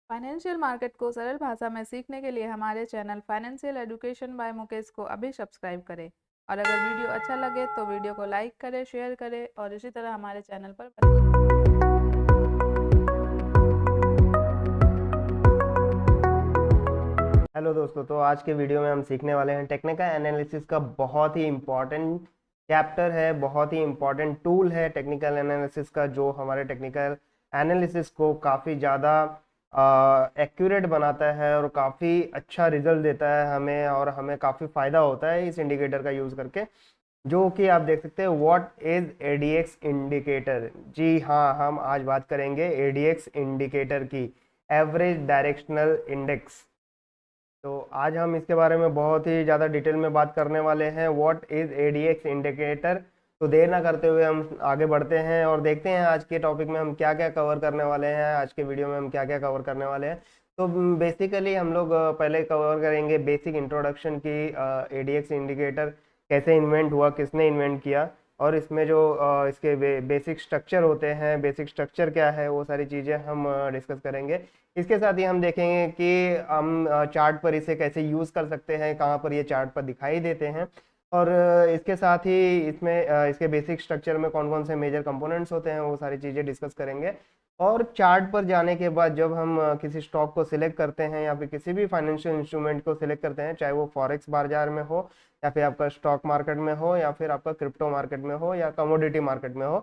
Financial market को सरल भाषा में सीखने के लिए हमारे channel financial education by Mukesh को अभी सब्सक्राइब करें। और अगर वीडियो अच्छा लगे तो वीडियो को लाइक करें, शेयर करें और इसी तरह हमारे चैनल पर बने रहें। हेलो दोस्तों, तो आज के वीडियो में हम सीखने वाले हैं टेक्निकल एनालिसिस का बहुत ही इम्पॉर्टेंट चैप्टर है, बहुत ही इम्पॉर्टेंट टूल है टेक्निकल एनालिसिस का, जो हमारे टेक्निकल एनालिसिस को काफ़ी ज़्यादा एक्यूरेट बनाता है और काफ़ी अच्छा रिजल्ट देता है हमें, और हमें काफ़ी फ़ायदा होता है इस इंडिकेटर का यूज़ करके, जो कि आप देख सकते हैं। What is ADX indicator? जी हाँ, हम आज बात करेंगे एडीएक्स इंडिकेटर की, एवरेज डायरेक्शनल इंडेक्स। तो आज हम इसके बारे में बहुत ही ज़्यादा डिटेल में बात करने वाले हैं। What is ADX indicator? तो देर ना करते हुए हम आगे बढ़ते हैं और देखते हैं आज के टॉपिक में हम क्या क्या कवर करने वाले हैं, आज के वीडियो में हम क्या क्या कवर करने वाले हैं। तो बेसिकली हम लोग पहले कवर करेंगे बेसिक इंट्रोडक्शन की, एडीएक्स इंडिकेटर कैसे इन्वेंट हुआ, किसने इन्वेंट किया, और इसमें जो इसके बेसिक स्ट्रक्चर होते हैं, बेसिक स्ट्रक्चर क्या है, वो सारी चीज़ें हम डिस्कस करेंगे। इसके साथ ही हम देखेंगे कि हम चार्ट पर इसे कैसे यूज़ कर सकते हैं, कहाँ पर ये चार्ट पर दिखाई देते हैं, और इसके साथ ही इसमें इसके बेसिक स्ट्रक्चर में कौन कौन से मेजर कंपोनेंट्स होते हैं, वो सारी चीज़ें डिस्कस करेंगे। और चार्ट पर जाने के बाद जब हम किसी स्टॉक को सिलेक्ट करते हैं या फिर किसी भी फाइनेंशियल इंस्ट्रूमेंट को सिलेक्ट करते हैं, चाहे वो फॉरेक्स बाजार में हो, या फिर आपका स्टॉक मार्केट में हो, या फिर आपका क्रिप्टो मार्केट में हो, या कमोडिटी मार्केट में हो,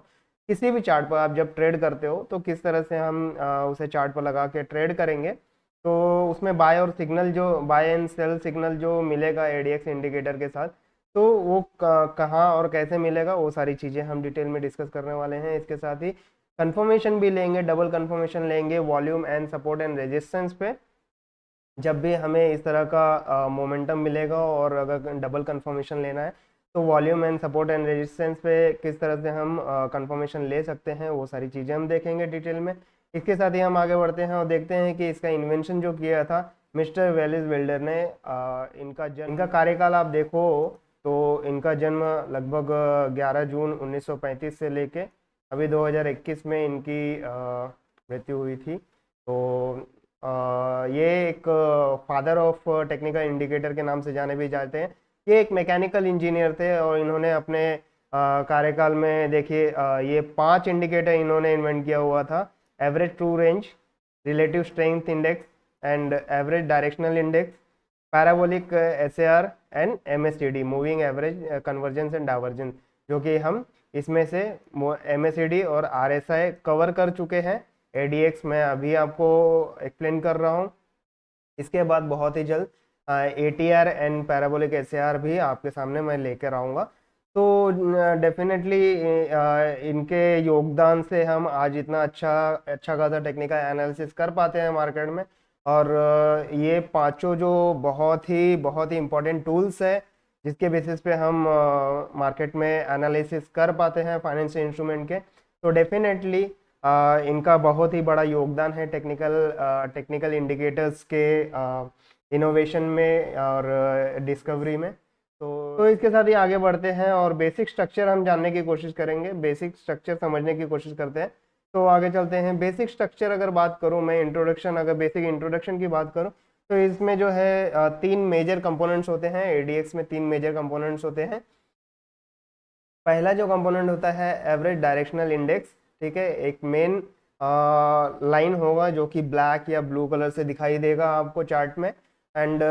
किसी भी चार्ट पर आप जब ट्रेड करते हो तो किस तरह से हम उसे चार्ट पर लगा के ट्रेड करेंगे, तो उसमें बाय और सिग्नल, जो बाय एंड सेल सिग्नल जो मिलेगा एडीएक्स इंडिकेटर के साथ, तो वो कहाँ और कैसे मिलेगा, वो सारी चीज़ें हम डिटेल में डिस्कस करने वाले हैं। इसके साथ ही कंफर्मेशन भी लेंगे, डबल कंफर्मेशन लेंगे volume and support and resistance पे। जब भी हमें इस तरह का मोमेंटम मिलेगा और अगर डबल कंफर्मेशन लेना है, तो volume and support and resistance पे किस तरह से हम कंफर्मेशन ले सकते हैं, वो सारी चीज़ें हम देखेंगे डिटेल में। इसके साथ ही हम आगे बढ़ते हैं और देखते हैं कि इसका इन्वेंशन जो किया था मिस्टर वेलिस बिल्डर ने, इनका कार्यकाल आप देखो तो इनका जन्म लगभग 11 जून 1935 से लेके अभी 2021 में इनकी मृत्यु हुई थी। तो ये एक फादर ऑफ टेक्निकल इंडिकेटर के नाम से जाने भी जाते हैं। ये एक मैकेनिकल इंजीनियर थे और इन्होंने अपने कार्यकाल में देखिए ये 5 इंडिकेटर इन्होंने इन्वेंट किया हुआ था। Average true range, relative strength index and average directional index, parabolic SAR and MSCD, moving average convergence and divergence, जो कि हम इसमें से एमएससीडी और आरएसआई कवर कर चुके हैं। एडीएक्स मैं अभी आपको एक्सप्लेन कर रहा हूँ। इसके बाद बहुत ही जल्द एटीआर एंड पैराबोलिक एसएआर भी आपके सामने मैं लेकर आऊँगा। तो डेफिनेटली इनके योगदान से हम आज इतना अच्छा अच्छा खासा टेक्निकल एनालिसिस कर पाते हैं मार्केट में। और ये पांचों जो बहुत ही इम्पोर्टेंट टूल्स है, जिसके बेसिस पे हम मार्केट में एनालिसिस कर पाते हैं फाइनेंशियल इंस्ट्रूमेंट के। तो डेफिनेटली इनका बहुत ही बड़ा योगदान है टेक्निकल इंडिकेटर्स के इनोवेशन में और डिस्कवरी में। तो इसके साथ ही आगे बढ़ते हैं और बेसिक स्ट्रक्चर हम जानने की कोशिश करेंगे, बेसिक स्ट्रक्चर समझने की कोशिश करते हैं। तो आगे चलते हैं। बेसिक स्ट्रक्चर अगर बात करूं मैं, इंट्रोडक्शन, अगर बेसिक इंट्रोडक्शन की बात करूं, तो इसमें जो है 3 मेजर कंपोनेंट्स होते हैं। एडीएक्स में 3 मेजर कंपोनेंट्स होते हैं। पहला जो कंपोनेंट होता है एवरेज डायरेक्शनल इंडेक्स, ठीक है। एक मेन लाइन होगा जो कि ब्लैक या ब्लू कलर से दिखाई देगा आपको चार्ट में। एंड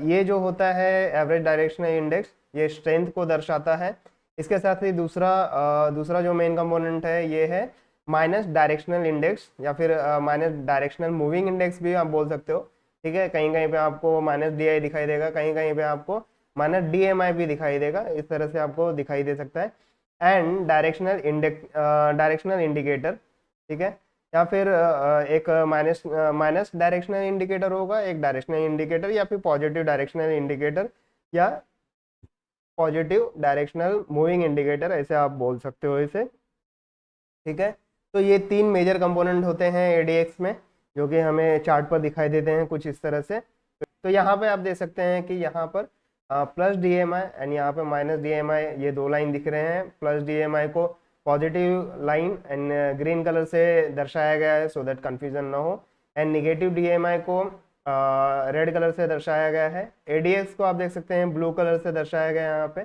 ये जो होता है एवरेज डायरेक्शनल इंडेक्स, ये स्ट्रेंथ को दर्शाता है। इसके साथ ही दूसरा जो मेन कंपोनेंट है ये है माइनस डायरेक्शनल इंडेक्स, या फिर माइनस डायरेक्शनल मूविंग इंडेक्स भी आप बोल सकते हो, ठीक है। कहीं कहीं पे आपको माइनस डी आई दिखाई देगा, कहीं कहीं पे आपको माइनस डीएमआई भी दिखाई देगा, इस तरह से आपको दिखाई दे सकता है। एंड डायरेक्शनल इंडिकेटर, ठीक है। या फिर एक माइनस डायरेक्शनल इंडिकेटर होगा, एक डायरेक्शनल इंडिकेटर, या फिर पॉजिटिव डायरेक्शनल इंडिकेटर, या पॉजिटिव डायरेक्शनल मूविंग इंडिकेटर, ऐसे आप बोल सकते हो इसे, ठीक है। तो ये 3 मेजर कंपोनेंट होते हैं एडीएक्स में, जो कि हमें चार्ट पर दिखाई देते हैं कुछ इस तरह से। तो यहाँ पे आप देख सकते हैं कि यहाँ पर प्लस डीएमआई एंड यहाँ पे माइनस डीएमआई, ये 2 लाइन दिख रहे हैं। प्लस डीएमआई को positive line and green colour से दर्शाया गया है, सो दैट कंफ्यूजन ना हो। एंड निगेटिव डीएमआई को रेड कलर से दर्शाया गया है। एडीएक्स को आप देख सकते हैं ब्लू कलर से दर्शाया गया है यहाँ पे।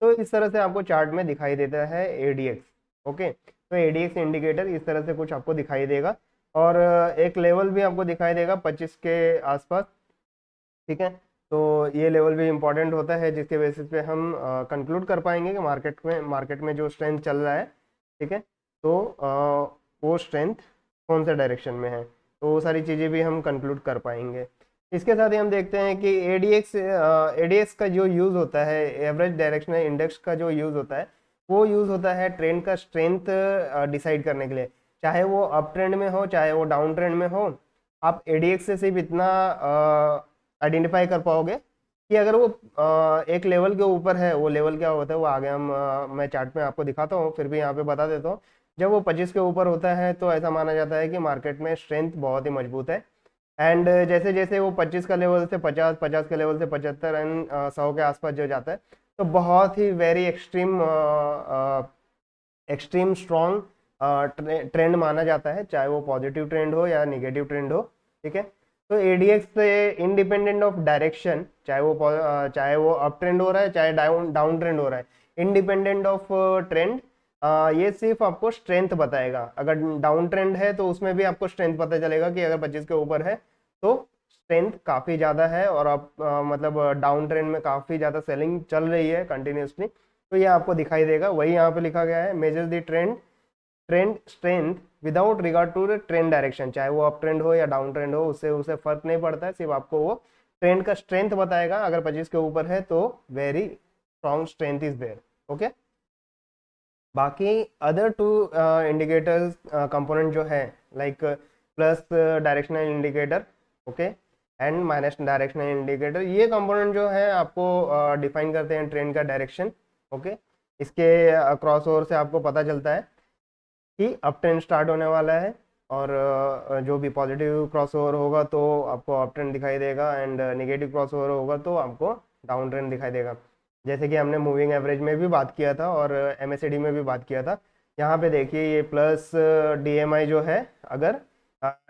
तो इस तरह से आपको चार्ट में दिखाई देता है एडीएक्स। ओके, तो एडीएक्स इंडिकेटर इस तरह से कुछ आपको दिखाई देगा, और एक लेवल भी आपको दिखाई देगा 25 के आसपास। ठीक है, तो ये लेवल भी इम्पोर्टेंट होता है, जिसके बेसिस पे हम कंक्लूड कर पाएंगे कि मार्केट में जो स्ट्रेंथ चल रहा है, ठीक है, तो वो स्ट्रेंथ कौन से डायरेक्शन में है, तो वो सारी चीज़ें भी हम कंक्लूड कर पाएंगे। इसके साथ ही हम देखते हैं कि एडीएक्स का जो यूज़ होता है, एवरेज डायरेक्शनल इंडेक्स का जो यूज़ होता है, वो यूज़ होता है ट्रेंड का स्ट्रेंथ डिसाइड करने के लिए। चाहे वो अप ट्रेंड में हो, चाहे वो डाउन ट्रेंड में हो, आप एडीएक्स से सिर्फ इतना आइडेंटिफाई कर पाओगे कि अगर वो एक लेवल के ऊपर है। वो लेवल क्या होता है वो आगे मैं चार्ट में आपको दिखाता हूँ, फिर भी यहाँ पे बता देता हूँ। जब वो 25 के ऊपर होता है तो ऐसा माना जाता है कि मार्केट में स्ट्रेंथ बहुत ही मजबूत है। एंड जैसे जैसे वो 25 का लेवल से 50, 50 के लेवल से 75 एंड 100 के आसपास जो जाता है, तो बहुत ही very extreme extreme strong trend माना जाता है, चाहे वो पॉजिटिव ट्रेंड हो या निगेटिव ट्रेंड हो। ठीक है, तो एडीएक्स से इंडिपेंडेंट ऑफ डायरेक्शन, चाहे वो अप ट्रेंड हो रहा है, चाहे डाउन डाउन ट्रेंड हो रहा है, इंडिपेंडेंट ऑफ ट्रेंड, ये सिर्फ आपको स्ट्रेंथ बताएगा। अगर डाउन ट्रेंड है तो उसमें भी आपको स्ट्रेंथ पता चलेगा कि अगर 25 के ऊपर है तो स्ट्रेंथ काफ़ी ज़्यादा है, और आप मतलब डाउन ट्रेंड में काफ़ी ज़्यादा सेलिंग चल रही है कंटिन्यूसली, तो ये आपको दिखाई देगा। वही यहाँ पे लिखा गया है, major the trend strength without regard to the trend direction. चाहे वो अप ट्रेंड हो या डाउन ट्रेंड हो, उससे उसे फर्क नहीं पड़ता है, सिर्फ आपको वो ट्रेंड का स्ट्रेंथ बताएगा। अगर 25 के ऊपर है तो very strong strength is there. Okay, बाकी अदर टू इंडिकेटर्स कंपोनेंट जो है, like plus directional indicator, okay, and minus directional indicator, ये कंपोनेंट जो है आपको डिफाइन करते हैं ट्रेंड का डायरेक्शन। ओके, इसके क्रॉस ओवर से आपको पता चलता है कि अप ट्रेंड स्टार्ट होने वाला है, और जो भी पॉजिटिव क्रॉस ओवर होगा तो आपको अप ट्रेंड दिखाई देगा, एंड नेगेटिव क्रॉस ओवर होगा तो आपको डाउन ट्रेंड दिखाई देगा। जैसे कि हमने मूविंग एवरेज में भी बात किया था और एमएससीडी में भी बात किया था। यहाँ पे देखिए ये प्लस डीएमआई जो है, अगर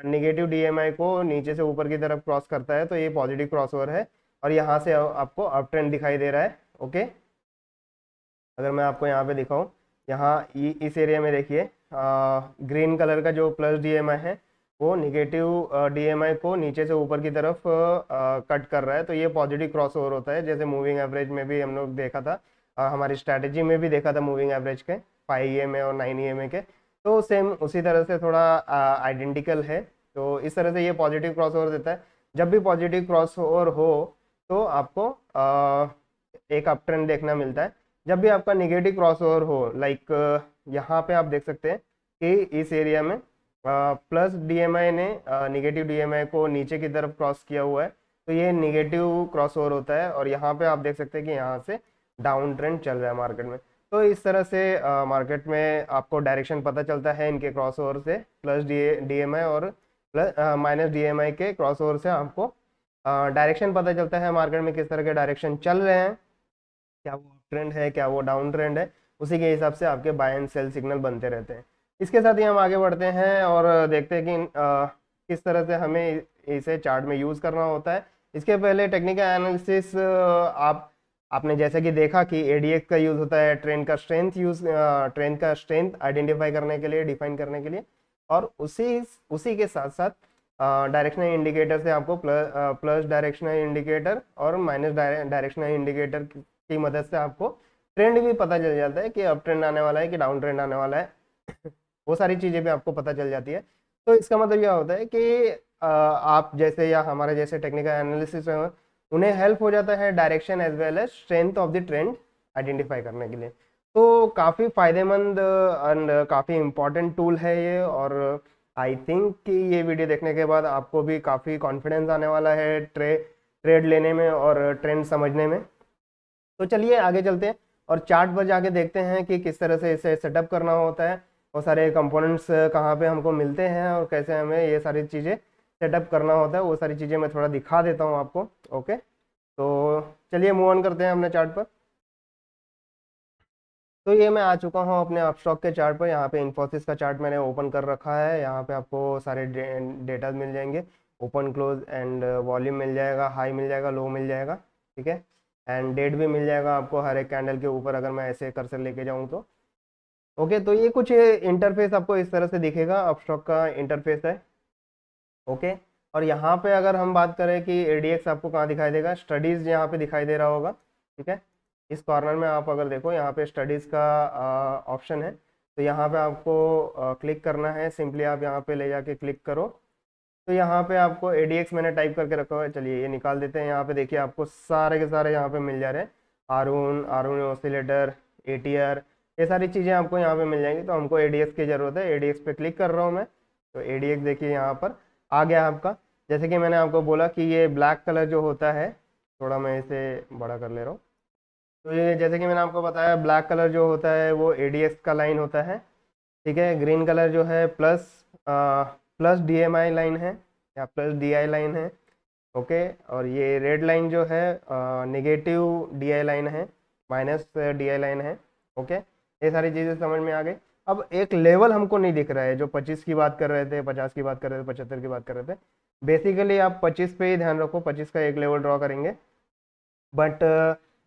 नेगेटिव डीएमआई को नीचे से ऊपर की तरफ क्रॉस करता है तो ये पॉजिटिव क्रॉस ओवर है, और यहाँ से आपको अप ट्रेंड दिखाई दे रहा है। ओके, अगर मैं आपको यहाँ पे दिखाऊँ, यहाँ इस एरिया में देखिए ग्रीन कलर का जो प्लस डीएमआई है वो निगेटिव डीएमआई को नीचे से ऊपर की तरफ कट कर रहा है, तो ये पॉजिटिव क्रॉस ओवर होता है। जैसे मूविंग एवरेज में भी हम लोग देखा था, हमारी स्ट्रैटेजी में भी देखा था मूविंग एवरेज के 5 EMA और 9 EMA के, तो सेम उसी तरह से थोड़ा आइडेंटिकल है। तो इस तरह से ये पॉजिटिव क्रॉस ओवर देता है। जब भी पॉजिटिव क्रॉस ओवर हो तो आपको एक अप ट्रेंड देखना मिलता है। जब भी आपका निगेटिव क्रॉस ओवर हो, लाइक यहाँ पे आप देख सकते हैं कि इस एरिया में प्लस डीएमआई ने निगेटिव डीएमआई को नीचे की तरफ क्रॉस किया हुआ है, तो ये निगेटिव क्रॉस ओवर होता है, और यहाँ पे आप देख सकते हैं कि यहाँ से डाउन ट्रेंड चल रहा है मार्केट में। तो इस तरह से मार्केट में आपको डायरेक्शन पता चलता है इनके क्रॉस ओवर से, प्लस डीएमआई और प्लस माइनस डीएमआई के क्रॉस ओवर से आपको डायरेक्शन पता चलता है मार्केट में किस तरह के डायरेक्शन चल रहे हैं, क्या वो ट्रेंड है, क्या वो डाउन ट्रेंड है। उसी के हिसाब से आपके बाय एंड सेल सिग्नल बनते रहते हैं। इसके साथ ही हम आगे बढ़ते हैं और देखते हैं कि किस तरह से हमें इसे चार्ट में यूज़ करना होता है। इसके पहले टेक्निकल एनालिसिस आपने जैसे कि देखा कि एडीएक्स का यूज़ होता है ट्रेंड का स्ट्रेंथ आइडेंटिफाई करने के लिए, डिफाइन करने के लिए, और उसी उसी के साथ साथ डायरेक्शनल इंडिकेटर से आपको प्लस डायरेक्शनल इंडिकेटर और माइनस डायरेक्शनल इंडिकेटर की मदद से आपको ट्रेंड भी पता चल जाता है कि अप ट्रेंड आने वाला है कि डाउन ट्रेंड आने वाला है। वो सारी चीज़ें भी आपको पता चल जाती है। तो इसका मतलब यह होता है कि आप जैसे या हमारे जैसे टेक्निकल एनालिसिस में उन्हें हेल्प हो जाता है direction as well as strength of the trend identify करने के लिए। तो काफ़ी फायदेमंद एंड काफ़ी इम्पॉर्टेंट टूल है ये, और आई थिंक कि ये वीडियो देखने के बाद आपको भी काफ़ी कॉन्फिडेंस आने वाला है ट्रेड लेने में और ट्रेंड समझने में। तो चलिए आगे चलते हैं और चार्ट पर जाके देखते हैं कि किस तरह से इसे सेटअप करना होता है, वो सारे कंपोनेंट्स कहाँ पे हमको मिलते हैं और कैसे हमें ये सारी चीज़ें सेटअप करना होता है। वो सारी चीज़ें मैं थोड़ा दिखा देता हूँ आपको। ओके, तो चलिए मूव ऑन करते हैं अपने चार्ट पर। तो ये मैं आ चुका हूँ अपने अपस्टॉक के चार्ट पर। यहाँ पे इन्फोसिस का चार्ट मैंने ओपन कर रखा है। यहाँ पे आपको सारे डेटा मिल जाएंगे, ओपन क्लोज एंड वॉल्यूम मिल जाएगा, हाई मिल जाएगा, लो मिल जाएगा, ठीक है। एंड डेट भी मिल जाएगा आपको हर एक कैंडल के ऊपर, अगर मैं ऐसे कर्सर लेके जाऊँ तो। ओके, तो ये कुछ इंटरफेस आपको इस तरह से दिखेगा, अपस्टॉक का इंटरफेस है। ओके, और यहाँ पे अगर हम बात करें कि एडीएक्स आपको कहाँ दिखाई देगा, स्टडीज़ यहाँ पे दिखाई दे रहा होगा, ठीक है। इस कॉर्नर में आप अगर देखो, यहाँ पे स्टडीज़ का ऑप्शन है, तो यहाँ पे आपको क्लिक करना है। सिंपली आप यहाँ पे ले जाके क्लिक करो, तो यहाँ पे आपको एडीएक्स मैंने टाइप करके रखा हुआ है। चलिए ये निकाल देते हैं। यहाँ पे देखिए आपको सारे के सारे यहाँ पे मिल जा रहे हैं, आरून, आरून ऑसिलेटर, एटीआर, ये सारी चीज़ें आपको यहाँ पे मिल जाएंगी। तो हमको एडीएक्स की ज़रूरत है, एडीएक्स पे क्लिक कर रहा हूँ मैं। तो एडीएक्स देखिए यहाँ पर आ गया आपका। जैसे कि मैंने आपको बोला कि ये ब्लैक कलर जो होता है, थोड़ा मैं इसे बड़ा कर ले रहा हूँ। तो ये जैसे कि मैंने आपको बताया, ब्लैक कलर जो होता है वो एडीएक्स का लाइन होता है, ठीक है। ग्रीन कलर जो है प्लस प्लस डीएमआई लाइन है या प्लस डीआई लाइन है, ओके। और ये रेड लाइन जो है नेगेटिव डीआई लाइन है, माइनस डीआई लाइन है, ओके। ये सारी चीज़ें समझ में आ गई। अब एक लेवल हमको नहीं दिख रहा है, जो 25 की बात कर रहे थे, 50 की बात कर रहे थे, 75 की बात कर रहे थे। बेसिकली आप 25 पे ही ध्यान रखो, 25 का एक लेवल ड्रॉ करेंगे। बट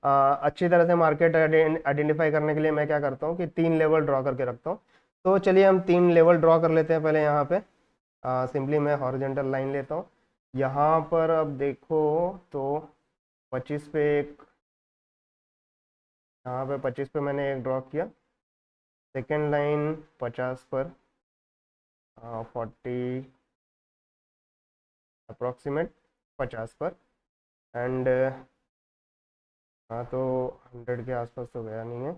अच्छी तरह से मार्केट आइडेंटिफाई करने के लिए मैं क्या करता हूँ कि 3 लेवल ड्रॉ करके रखता हूँ। तो चलिए हम 3 लेवल ड्रॉ कर लेते हैं पहले। यहाँ पे सिंपली मैं हॉरिजेंटल लाइन लेता हूँ। यहाँ पर अब देखो तो 25 पे एक, यहाँ पे 25 पे मैंने एक ड्रॉ किया। सेकेंड लाइन 50 पर, 40 अप्रॉक्सीमेट 50 पर, एंड हाँ तो 100 के आसपास तो गया नहीं है,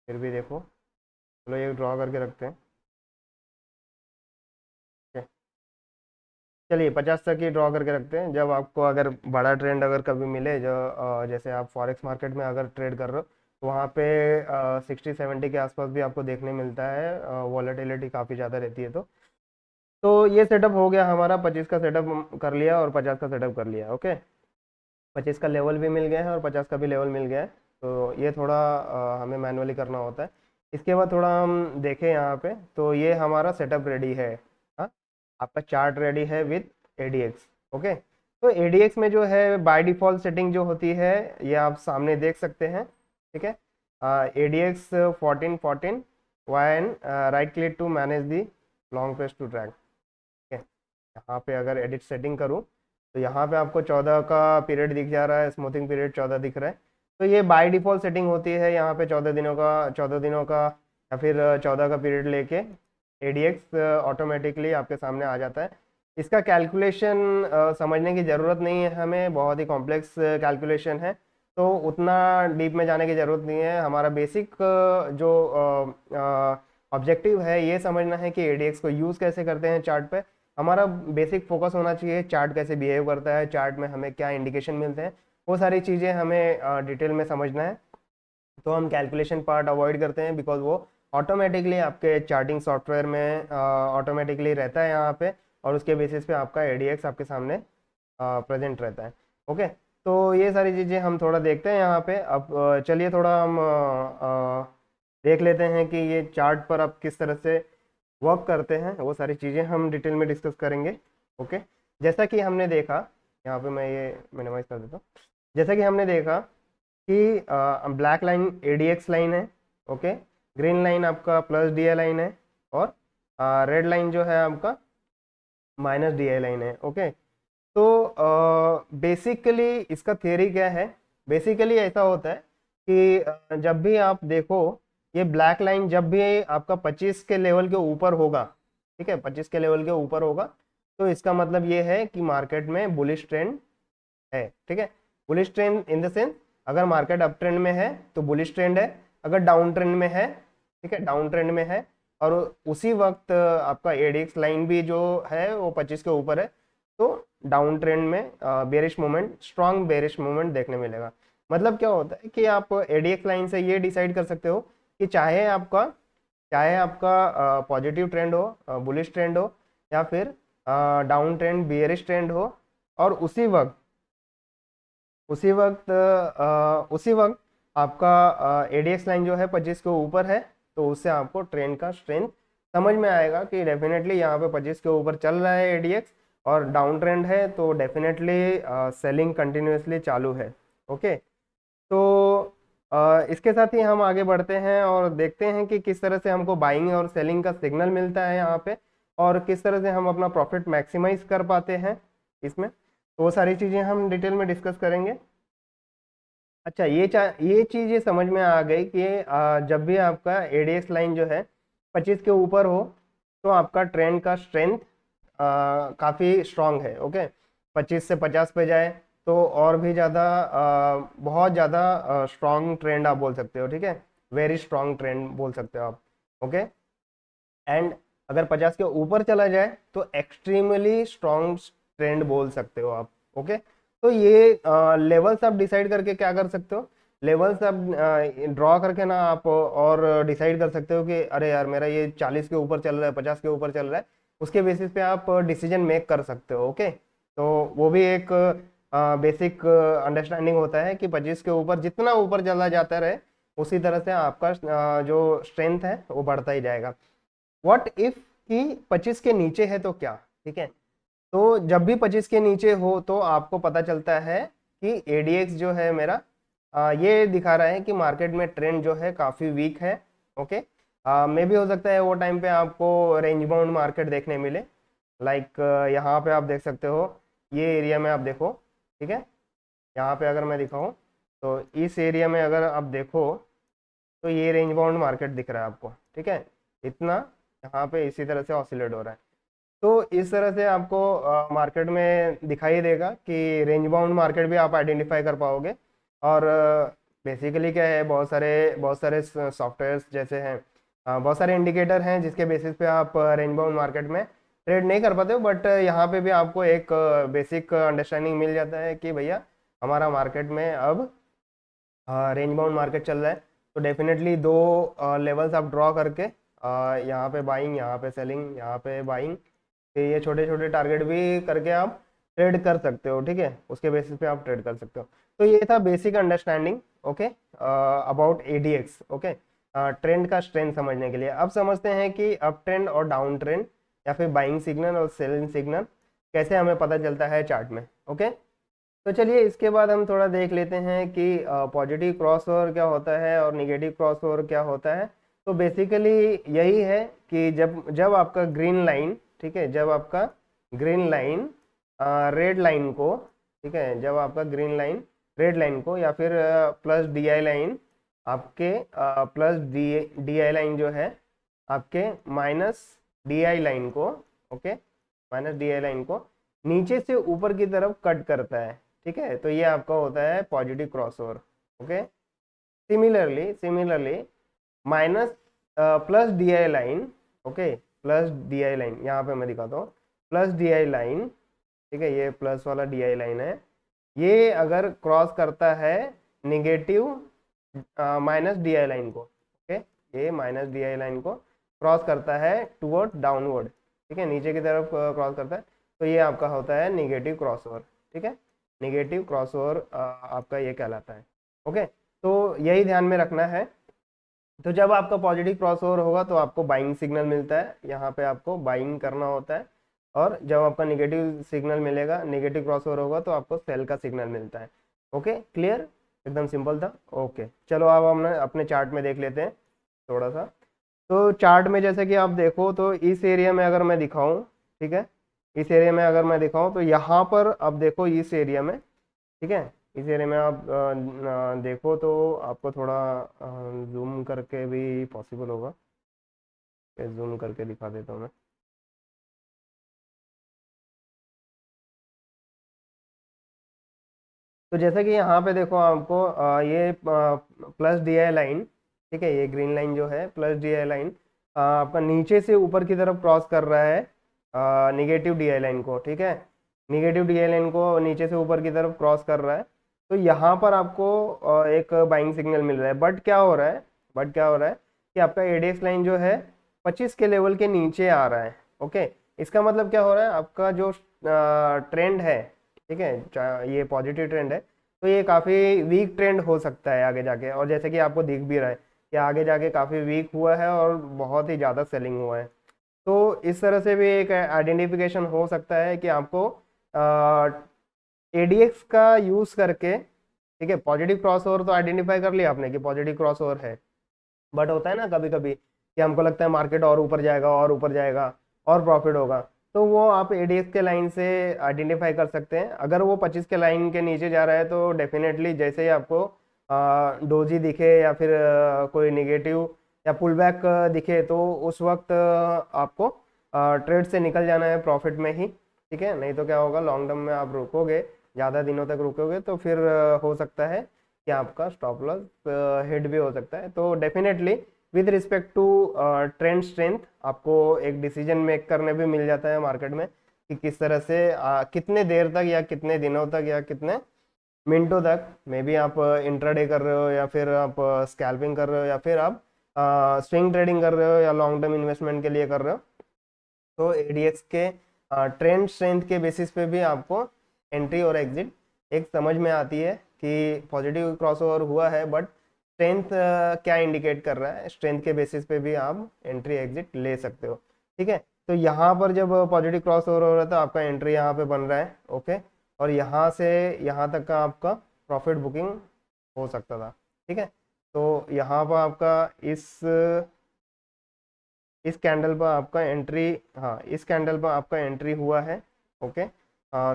फिर भी देखो। चलो ये ड्रॉ करके रखते हैं, ठीक है। चलिए 50 तक ही ड्रॉ करके रखते हैं। जब आपको अगर बड़ा ट्रेंड अगर कभी मिले, जो जैसे आप फॉरेक्स मार्केट में अगर ट्रेड कर रहे हो, तो वहाँ पे 60-70 के आसपास भी आपको देखने मिलता है, वॉलेटिलिटी काफ़ी ज़्यादा रहती है। तो ये सेटअप हो गया हमारा, 25 का सेटअप कर लिया और 50 का सेटअप कर लिया, ओके। 25 का लेवल भी मिल गया है और 50 का भी लेवल मिल गया है। तो ये थोड़ा हमें मैनुअली करना होता है। इसके बाद थोड़ा हम देखें यहाँ पे, तो ये हमारा सेटअप रेडी है। हाँ, आपका चार्ट रेडी है विथ एडीएक्स, ओके। तो एडीएक्स में जो है बाय डिफॉल्ट सेटिंग जो होती है, ये आप सामने देख सकते हैं, ठीक है। एडीएक्स 1414 वाइन right click to manage the long press to drag, ठीक है। यहाँ पे अगर एडिट सेटिंग करूँ, तो यहाँ पे आपको 14 का पीरियड दिख जा रहा है, स्मूथिंग पीरियड 14 दिख रहा है। तो ये बाय डिफॉल्ट सेटिंग होती है, यहाँ पे 14 दिनों का या फिर 14 का पीरियड लेके एडीएक्स ऑटोमेटिकली आपके सामने आ जाता है। इसका कैलकुलेशन समझने की ज़रूरत नहीं है हमें, बहुत ही कॉम्प्लेक्स कैलकुलेशन है, तो उतना डीप में जाने की ज़रूरत नहीं है। हमारा बेसिक जो ऑब्जेक्टिव है ये समझना है कि एडीएक्स को यूज़ कैसे करते हैं चार्ट पे। हमारा बेसिक फोकस होना चाहिए चार्ट कैसे बिहेव करता है, चार्ट में हमें क्या इंडिकेशन मिलते हैं, वो सारी चीज़ें हमें डिटेल में समझना है। तो हम कैलकुलेशन पार्ट अवॉइड करते हैं, बिकॉज वो ऑटोमेटिकली आपके चार्टिंग सॉफ्टवेयर में ऑटोमेटिकली रहता है यहाँ पे, और उसके बेसिस पे आपका एडीएक्स आपके सामने प्रेजेंट रहता है, ओके। तो ये सारी चीज़ें हम थोड़ा देखते हैं यहाँ पे। अब चलिए थोड़ा हम देख लेते हैं कि ये चार्ट पर आप किस तरह से वर्क करते हैं, वो सारी चीज़ें हम डिटेल में डिस्कस करेंगे, ओके। जैसा कि हमने देखा, यहाँ पे मैं ये मिनिमाइज कर देता हूँ। जैसा कि हमने देखा कि ब्लैक लाइन एडीएक्स लाइन है, ओके। ग्रीन लाइन आपका प्लस डीए लाइन है, और रेड लाइन जो है आपका माइनस डीए लाइन है, ओके। तो बेसिकली इसका थियरी क्या है, बेसिकली ऐसा होता है कि जब भी आप देखो, ये ब्लैक लाइन जब भी आपका 25 के लेवल के ऊपर होगा, ठीक है, 25 के लेवल के ऊपर होगा, तो इसका मतलब ये है कि मार्केट में बुलिश ट्रेंड है, ठीक है। Bullish trend in the sense, अगर मार्केट अप ट्रेंड में है तो बुलिश ट्रेंड है, अगर डाउन ट्रेंड में है, ठीक है, डाउन ट्रेंड में है, और उसी वक्त आपका एडीएक्स लाइन भी जो है वो 25 के ऊपर है, तो डाउन ट्रेंड में bearish movement, strong bearish movement देखने मिलेगा। मतलब क्या होता है कि आप एडीएक्स लाइन से ये डिसाइड कर सकते हो कि चाहे आपका पॉजिटिव ट्रेंड हो, बुलिश ट्रेंड हो, या फिर डाउन ट्रेंड बियरिश ट्रेंड हो, और उसी वक्त आपका एडीएक्स लाइन जो है 25 के ऊपर है, तो उससे आपको ट्रेंड का स्ट्रेंथ समझ में आएगा कि डेफिनेटली यहाँ पे 25 के ऊपर चल रहा है एडीएक्स और डाउन ट्रेंड है, तो डेफिनेटली सेलिंग कंटिन्यूसली चालू है। ओके, तो इसके साथ ही हम आगे बढ़ते हैं और देखते हैं कि किस तरह से हमको बाइंग और सेलिंग का सिग्नल मिलता है यहाँ पे, और किस तरह से हम अपना प्रॉफिट मैक्सिमाइज कर पाते हैं इसमें। तो वो सारी चीज़ें हम डिटेल में डिस्कस करेंगे। अच्छा, ये चीज़ ये समझ में आ गई कि जब भी आपका एडीएक्स लाइन जो है 25 के ऊपर हो, तो आपका ट्रेंड का स्ट्रेंथ काफ़ी स्ट्रांग है। ओके, 25 से 50 पे जाए तो और भी ज़्यादा बहुत ज़्यादा स्ट्रांग ट्रेंड आप बोल सकते हो। ठीक है, वेरी स्ट्रांग ट्रेंड बोल सकते हो आप। ओके, एंड अगर 50 के ऊपर चला जाए तो एक्सट्रीमली स्ट्रांग ट्रेंड बोल सकते हो आप। ओके, तो ये लेवल्स आप डिसाइड करके क्या कर सकते हो, लेवल्स आप ड्रॉ करके ना आप और डिसाइड कर सकते हो कि अरे यार मेरा ये 40 के ऊपर चल रहा है, 50 के ऊपर चल रहा है, उसके बेसिस पे आप डिसीजन मेक कर सकते हो। ओके, तो वो भी एक बेसिक अंडरस्टैंडिंग होता है कि 25 के ऊपर जितना ऊपर चला जाता रहे, उसी तरह से आपका जो स्ट्रेंथ है वो बढ़ता ही जाएगा। व्हाट इफ कि 25 के नीचे है तो क्या? ठीक है, तो जब भी 25 के नीचे हो तो आपको पता चलता है कि एडीएक्स जो है मेरा ये दिखा रहा है कि मार्केट में ट्रेंड जो है काफ़ी वीक है। ओके, मे भी हो सकता है वो टाइम पे आपको रेंज बाउंड मार्केट देखने मिले, लाइक यहाँ पे आप देख सकते हो, ये एरिया में आप देखो। ठीक है, यहाँ पे अगर मैं दिखाऊँ तो इस एरिया में अगर आप देखो तो ये रेंज बाउंड मार्केट दिख रहा है आपको। ठीक है, इतना यहाँ पे इसी तरह से ऑसिलेट हो रहा है। तो इस तरह से आपको मार्केट में दिखाई देगा कि रेंज बाउंड मार्केट भी आप आइडेंटिफाई कर पाओगे। और बेसिकली क्या है, बहुत सारे सॉफ्टवेयर्स जैसे हैं, बहुत सारे इंडिकेटर हैं जिसके बेसिस पे आप रेंज बाउंड मार्केट में ट्रेड नहीं कर पाते हो, बट यहाँ पे भी आपको एक बेसिक अंडरस्टैंडिंग मिल जाता है कि भैया हमारा मार्केट में अब रेंज बाउंड मार्केट चल रहा है। तो डेफिनेटली दो लेवल्स आप ड्रॉ करके यहाँ पे बाइंग, यहाँ पे सेलिंग, यहाँ पे बाइंग, ये छोटे छोटे टारगेट भी करके आप ट्रेड कर सकते हो। ठीक है, उसके बेसिस पे आप ट्रेड कर सकते हो। तो ये था basic understanding okay about ADX. Okay, trend का स्ट्रेंथ समझने के लिए अब समझते हैं कि अप ट्रेंड और डाउन ट्रेंड या फिर बाइंग सिग्नल और सेलिंग सिग्नल कैसे हमें पता चलता है चार्ट में। ओके, तो चलिए इसके बाद हम थोड़ा देख लेते हैं कि पॉजिटिव क्रॉसओवर क्या होता है और निगेटिव क्रॉसओवर क्या होता है। तो बेसिकली यही है कि जब जब आपका ग्रीन लाइन, ठीक है, जब आपका ग्रीन लाइन रेड लाइन को, ठीक है, जब आपका ग्रीन लाइन रेड लाइन को या फिर प्लस डी आई लाइन आपके प्लस डी आई लाइन जो है आपके माइनस डी आई लाइन को, okay, minus D I line को नीचे से ऊपर की तरफ कट करता है। ठीक है, तो ये आपका होता है positive crossover. Okay, similarly minus plus D I line, okay, plus D I line यहाँ पे मैं दिखाता हूँ, प्लस डी आई लाइन, ठीक है, ये प्लस वाला डी आई लाइन है, ये अगर क्रॉस करता है negative minus D I line को, ओके, ये माइनस डी आई लाइन को क्रॉस करता है टुवर्ड डाउनवर्ड, ठीक है, नीचे की तरफ क्रॉस करता है, तो ये आपका होता है निगेटिव क्रॉसओवर। ठीक है, निगेटिव क्रॉसओवर आपका ये कहलाता है। ओके, तो यही ध्यान में रखना है। तो जब आपका पॉजिटिव क्रॉसओवर होगा तो आपको बाइंग सिग्नल मिलता है, यहाँ पे आपको बाइंग करना होता है, और जब आपका निगेटिव सिग्नल मिलेगा, नेगेटिव क्रॉसओवर होगा तो आपको सेल का सिग्नल मिलता है। ओके, क्लियर, एकदम सिंपल था। ओके, चलो अब हम अपने चार्ट में देख लेते हैं थोड़ा सा। तो चार्ट में जैसे कि आप देखो तो इस एरिया में अगर मैं दिखाऊं, ठीक है, इस एरिया में अगर मैं दिखाऊं तो यहाँ पर अब देखो इस एरिया में, ठीक है, इस एरिया में आप देखो तो आपको थोड़ा जूम करके भी पॉसिबल होगा, जूम करके दिखा देता हूँ मैं। तो जैसे कि यहाँ पे देखो आपको ये प्लस डी आई लाइन, ठीक है, ये ग्रीन लाइन जो है प्लस डी आई लाइन आपका नीचे से ऊपर की तरफ क्रॉस कर रहा है निगेटिव डी आई लाइन को। ठीक है, निगेटिव डी आई लाइन को नीचे से ऊपर की तरफ क्रॉस कर रहा है, तो यहाँ पर आपको एक बाइंग सिग्नल मिल रहा है। बट क्या हो रहा है, कि आपका एडीएक्स लाइन जो है 25 के लेवल के नीचे आ रहा है। ओके, इसका मतलब क्या हो रहा है, आपका जो ट्रेंड है, ठीक है, ये पॉजिटिव ट्रेंड है, तो ये काफ़ी वीक ट्रेंड हो सकता है आगे जाके, और जैसे कि आपको दिख भी रहा है कि आगे जाके काफ़ी वीक हुआ है और बहुत ही ज़्यादा सेलिंग हुआ है। तो इस तरह से भी एक आइडेंटिफिकेशन हो सकता है कि आपको एडीएक्स का यूज़ करके, ठीक है, पॉजिटिव क्रॉस ओवर तो आइडेंटिफाई कर लिया आपने कि पॉजिटिव क्रॉस ओवर है, बट होता है ना कभी कभी कि हमको लगता है मार्केट और ऊपर जाएगा और ऊपर जाएगा और प्रॉफिट होगा, तो वो आप एडीएक्स के लाइन से आइडेंटिफाई कर सकते हैं। अगर वो 25 के लाइन के नीचे जा रहा है तो डेफिनेटली जैसे ही आपको डोजी दिखे या फिर कोई निगेटिव या पुल बैक दिखे, तो उस वक्त आपको ट्रेड से निकल जाना है प्रॉफिट में ही, ठीक है। नहीं तो क्या होगा, लॉन्ग टर्म में आप रुकोगे, ज़्यादा दिनों तक रुकोगे तो फिर हो सकता है कि आपका स्टॉप लॉस हिट भी हो सकता है। तो definitely with respect to trend strength आपको एक डिसीजन मेक करने भी मिल जाता है मार्केट में कि किस तरह से कितने देर तक या कितने दिनों तक या कितने मिनटों तक मे बी आप इंट्राडे कर रहे हो या फिर आप स्कैल्पिंग कर रहे हो या फिर आप स्विंग ट्रेडिंग कर रहे हो या लॉन्ग टर्म इन्वेस्टमेंट के लिए कर रहे हो। तो एडीएक्स के ट्रेंड स्ट्रेंथ के बेसिस पे भी आपको एंट्री और एग्जिट एक समझ में आती है कि पॉजिटिव क्रॉसओवर हुआ है, बट स्ट्रेंथ क्या इंडिकेट कर रहा है, स्ट्रेंथ के बेसिस पे भी आप एंट्री एग्जिट ले सकते हो, ठीक है। तो यहाँ पर जब पॉजिटिव क्रॉसओवर हो रहा है तो आपका एंट्री यहाँ पे बन रहा है, ओके, और यहाँ से यहाँ तक का आपका प्रॉफिट बुकिंग हो सकता था, ठीक है। तो यहाँ पर आपका इस कैंडल पर आपका एंट्री, हाँ, इस कैंडल पर आपका एंट्री हुआ है, ओके।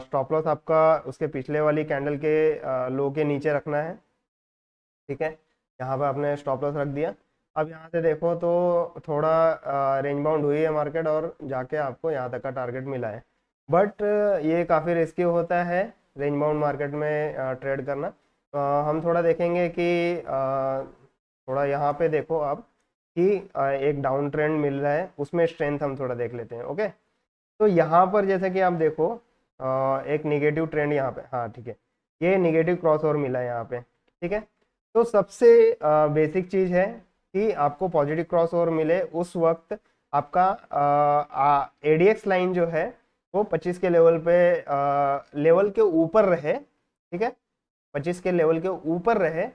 स्टॉप लॉस आपका उसके पिछले वाली कैंडल के लो के नीचे रखना है, ठीक है। यहाँ पे आपने स्टॉप लॉस रख दिया। अब यहाँ से देखो तो थोड़ा रेंज बाउंड हुई है मार्केट और जाके आपको यहाँ तक का टारगेट मिला है, बट ये काफ़ी रिस्की होता है रेंज बाउंड मार्केट में ट्रेड करना। हम थोड़ा देखेंगे कि थोड़ा यहाँ पे देखो आप कि एक डाउन ट्रेंड मिल रहा है, उसमें स्ट्रेंथ हम थोड़ा देख लेते हैं, ओके। तो यहाँ पर जैसे कि आप देखो एक निगेटिव ट्रेंड यहाँ पे, हाँ ठीक है, ये निगेटिव क्रॉस ओवर मिला है यहाँ पे, ठीक है। तो सबसे बेसिक चीज़ है कि आपको पॉजिटिव क्रॉस ओवर मिले उस वक्त आपका एडीएक्स लाइन जो है वो 25 के लेवल पे लेवल के ऊपर रहे, ठीक है, 25 के लेवल के ऊपर रहे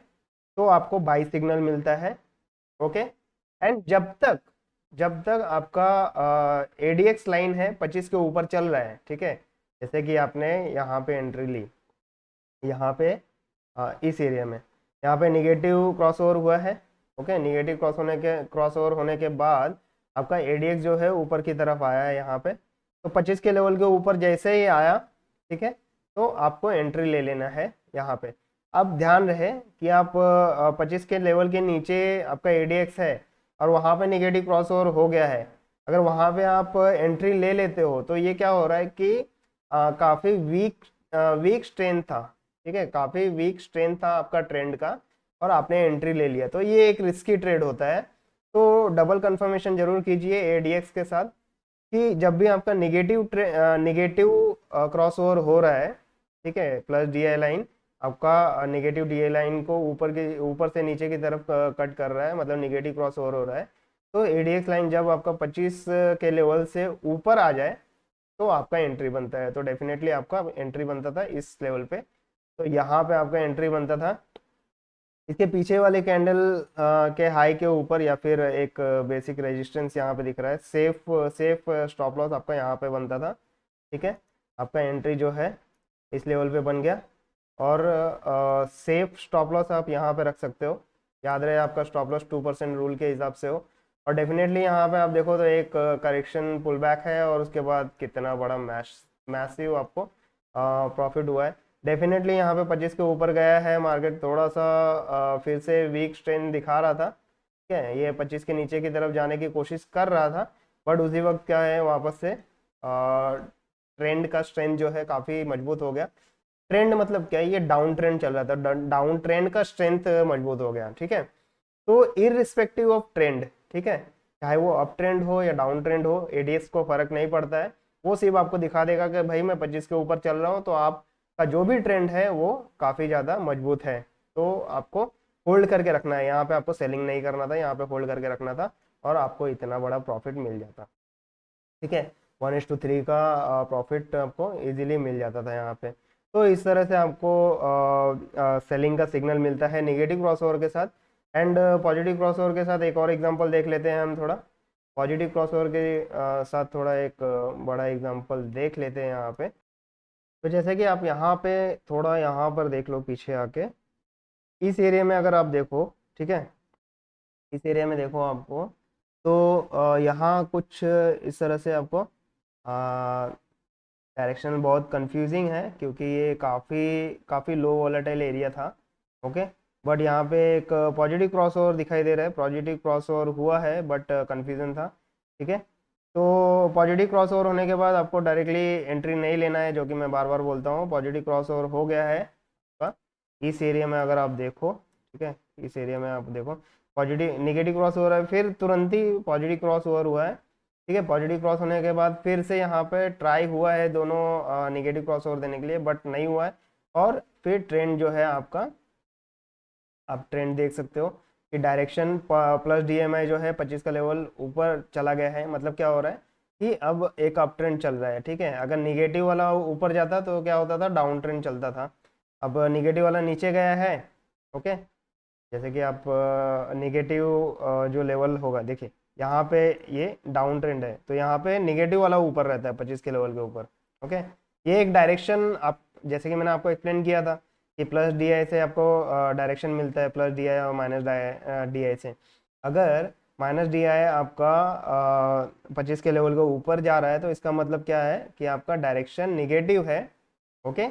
तो आपको बाई सिग्नल मिलता है, ओके। एंड जब तक आपका एडीएक्स लाइन है 25 के ऊपर चल रहा है, ठीक है, जैसे कि आपने यहाँ पे एंट्री ली, यहाँ पे इस एरिया में यहाँ पे निगेटिव क्रॉसओवर हुआ है, ओके। निगेटिव क्रॉसओवर होने के बाद आपका एडीएक्स जो है ऊपर की तरफ आया है यहाँ पे, तो 25 के लेवल के ऊपर जैसे ही आया, ठीक है, तो आपको एंट्री ले लेना है यहाँ पे। अब ध्यान रहे कि आप 25 के लेवल के नीचे आपका एडीएक्स है और वहाँ पे निगेटिव क्रॉसओवर हो गया है, अगर वहाँ पे आप एंट्री ले लेते हो तो ये क्या हो रहा है कि काफ़ी वीक स्ट्रेंथ था, ठीक है, काफ़ी वीक स्ट्रेंथ था आपका ट्रेंड का और आपने एंट्री ले लिया, तो ये एक रिस्की ट्रेड होता है। तो डबल कंफर्मेशन जरूर कीजिए एडीएक्स के साथ कि जब भी आपका निगेटिव क्रॉसओवर हो रहा है, ठीक है, प्लस डीआई लाइन आपका निगेटिव डीआई लाइन को ऊपर से नीचे की तरफ कट कर रहा है, मतलब निगेटिव क्रॉसओवर हो रहा है, तो एडीएक्स लाइन जब आपका 25 के लेवल से ऊपर आ जाए तो आपका एंट्री बनता है। तो डेफिनेटली आपका एंट्री बनता था इस लेवल पे, तो यहाँ पे आपका एंट्री बनता था इसके पीछे वाले कैंडल के हाई के ऊपर, या फिर एक बेसिक रेजिस्टेंस यहाँ पे दिख रहा है, सेफ स्टॉप लॉस आपका यहाँ पे बनता था, ठीक है। आपका एंट्री जो है इस लेवल पे बन गया और सेफ स्टॉप लॉस आप यहाँ पे रख सकते हो, याद रहे आपका स्टॉप लॉस 2% रूल के हिसाब से हो। और डेफिनेटली यहाँ पे आप देखो तो एक करेक्शन पुल बैक है और उसके बाद कितना बड़ा मैसिव आपको प्रॉफिट हुआ है। डेफिनेटली यहाँ पे 25 के ऊपर गया है मार्केट, थोड़ा सा फिर से वीक स्ट्रेंथ दिखा रहा था, ठीक है, ये 25 के नीचे की तरफ जाने की कोशिश कर रहा था, बट उसी वक्त क्या है वापस से ट्रेंड का स्ट्रेंथ जो है काफ़ी मजबूत हो गया। ट्रेंड मतलब क्या है, ये डाउन ट्रेंड चल रहा था, डाउन ट्रेंड का स्ट्रेंथ मजबूत हो गया, ठीक है। तो इररिस्पेक्टिव ऑफ ट्रेंड, ठीक है, चाहे वो अप ट्रेंड हो या डाउन ट्रेंड हो, एडीएक्स को फर्क नहीं पड़ता है, वो सिर्फ आपको दिखा देगा कि भाई मैं 25 के ऊपर चल रहा हूँ, तो आपका जो भी ट्रेंड है वो काफ़ी ज़्यादा मजबूत है, तो आपको होल्ड करके रखना है। यहाँ पे आपको सेलिंग नहीं करना था, यहाँ पे होल्ड करके रखना था और आपको इतना बड़ा प्रॉफिट मिल जाता, ठीक है, 1:3 का प्रॉफिट आपको इजीली मिल जाता था यहाँ पे। तो इस तरह से आपको सेलिंग का सिग्नल मिलता है नेगेटिव क्रॉसओवर के साथ। एंड पॉजिटिव क्रॉसओवर के साथ एक और एग्जांपल देख लेते हैं हम थोड़ा। पॉजिटिव क्रॉसओवर के साथ थोड़ा एक बड़ा एग्जांपल देख लेते हैं यहाँ पे। तो जैसे कि आप यहाँ पे थोड़ा यहाँ पर देख लो पीछे आके, इस एरिया में अगर आप देखो, ठीक है, इस एरिया में देखो आपको, तो यहाँ कुछ इस तरह से आपको डायरेक्शन बहुत कंफ्यूजिंग है, क्योंकि ये काफ़ी लो वोलेटाइल एरिया था। ओके, बट यहाँ पे एक पॉजिटिव क्रॉसओवर दिखाई दे रहा है, पॉजिटिव क्रॉसओवर हुआ है बट कंफ्यूजन था। ठीक है, तो पॉजिटिव क्रॉसओवर होने के बाद आपको डायरेक्टली एंट्री नहीं लेना है, जो कि मैं बार बार बोलता हूँ। पॉजिटिव क्रॉसओवर हो गया है आपका इस एरिया में, अगर आप देखो, ठीक है, इस एरिया में आप देखो पॉजिटिव नेगेटिव क्रॉस हो रहा है, फिर तुरंत ही पॉजिटिव क्रॉस ओवर हुआ है। ठीक है, पॉजिटिव क्रॉस होने के बाद फिर से यहाँ पे ट्राई हुआ है दोनों नेगेटिव क्रॉस ओवर देने के लिए, बट नहीं हुआ है। और फिर ट्रेंड जो है आपका, आप ट्रेंड देख सकते हो कि डायरेक्शन प्लस डीएमआई जो है 25 का लेवल ऊपर चला गया है। मतलब क्या हो रहा है कि अब एक अप ट्रेंड चल रहा है। ठीक है, अगर निगेटिव वाला ऊपर जाता तो क्या होता था, डाउन ट्रेंड चलता था। अब निगेटिव वाला नीचे गया है। ओके, जैसे कि आप निगेटिव जो लेवल होगा, देखिए यहाँ पे ये डाउन ट्रेंड है, तो यहाँ पे निगेटिव वाला ऊपर रहता है 25 के लेवल के ऊपर। ओके, ये एक डायरेक्शन, आप जैसे कि मैंने आपको एक्सप्लेन किया था कि प्लस डी आई से आपको डायरेक्शन मिलता है, प्लस डी आई और माइनस डी आई से। अगर माइनस डी आई आपका 25 के लेवल के ऊपर जा रहा है, तो इसका मतलब क्या है कि आपका डायरेक्शन निगेटिव है। Okay,